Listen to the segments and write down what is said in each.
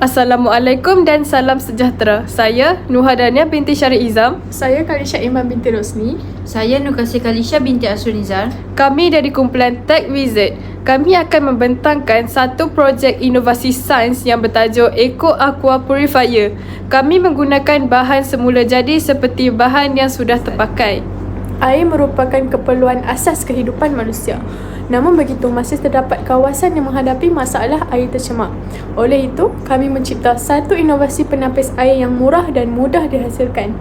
Assalamualaikum dan salam sejahtera. Saya Nuhadania binti Syarif Izam. Saya Kalisha Iman binti Rosni. Saya Nurkasih Kalisha binti Asrunizar. Kami dari kumpulan Tech Wizard. Kami akan membentangkan satu projek inovasi sains yang bertajuk Eco Aqua Purifier. Kami menggunakan bahan semula jadi seperti bahan yang sudah terpakai. Air merupakan keperluan asas kehidupan manusia. Namun begitu, masih terdapat kawasan yang menghadapi masalah air tercemar. Oleh itu, kami mencipta satu inovasi penapis air yang murah dan mudah dihasilkan.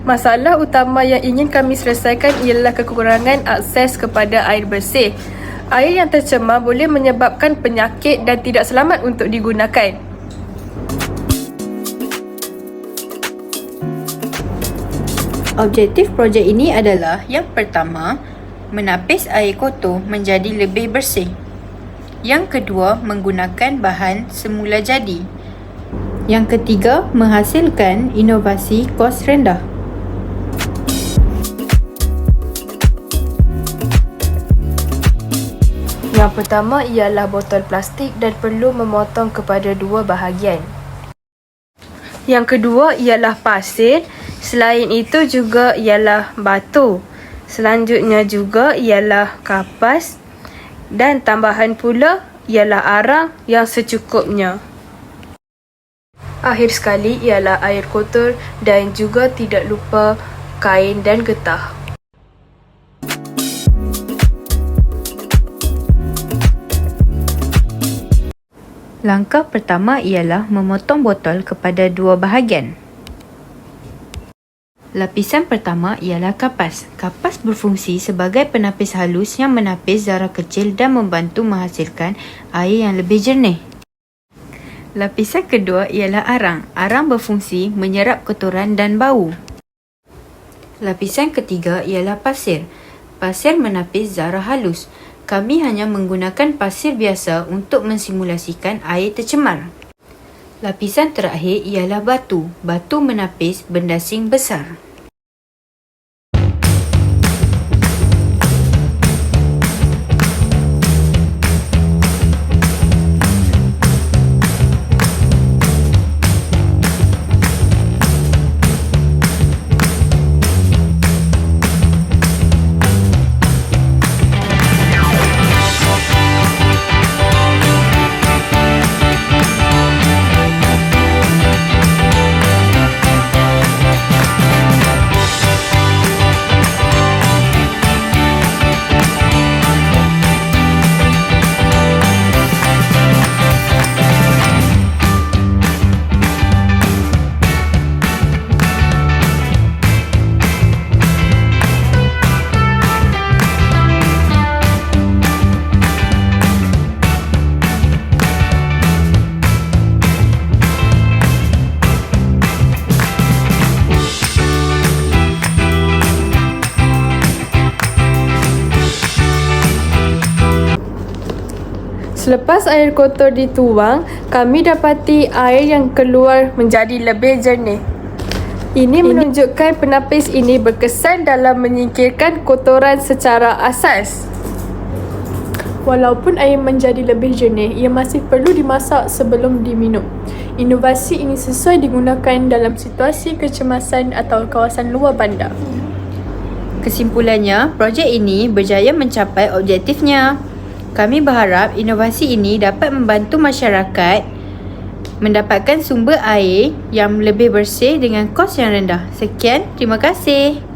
Masalah utama yang ingin kami selesaikan ialah kekurangan akses kepada air bersih. Air yang tercemar boleh menyebabkan penyakit dan tidak selamat untuk digunakan. Objektif projek ini adalah yang pertama, menapis air kotor menjadi lebih bersih. Yang kedua, menggunakan bahan semula jadi. Yang ketiga, menghasilkan inovasi kos rendah. Yang pertama ialah botol plastik dan perlu memotong kepada dua bahagian. Yang kedua ialah pasir. Selain itu juga ialah batu. Selanjutnya juga ialah kapas. Dan tambahan pula ialah arang yang secukupnya. Akhir sekali ialah air kotor dan juga tidak lupa kain dan getah. Langkah pertama ialah memotong botol kepada dua bahagian. Lapisan pertama ialah kapas. Kapas berfungsi sebagai penapis halus yang menapis zarah kecil dan membantu menghasilkan air yang lebih jernih. Lapisan kedua ialah arang. Arang berfungsi menyerap kotoran dan bau. Lapisan ketiga ialah pasir. Pasir menapis zarah halus. Kami hanya menggunakan pasir biasa untuk mensimulasikan air tercemar. Lapisan terakhir ialah batu. Batu menapis benda asing besar. Selepas air kotor dituang, kami dapati air yang keluar menjadi lebih jernih. Ini menunjukkan penapis ini berkesan dalam menyingkirkan kotoran secara asas. Walaupun air menjadi lebih jernih, ia masih perlu dimasak sebelum diminum. Inovasi ini sesuai digunakan dalam situasi kecemasan atau kawasan luar bandar. Kesimpulannya, projek ini berjaya mencapai objektifnya. Kami berharap inovasi ini dapat membantu masyarakat mendapatkan sumber air yang lebih bersih dengan kos yang rendah. Sekian, terima kasih.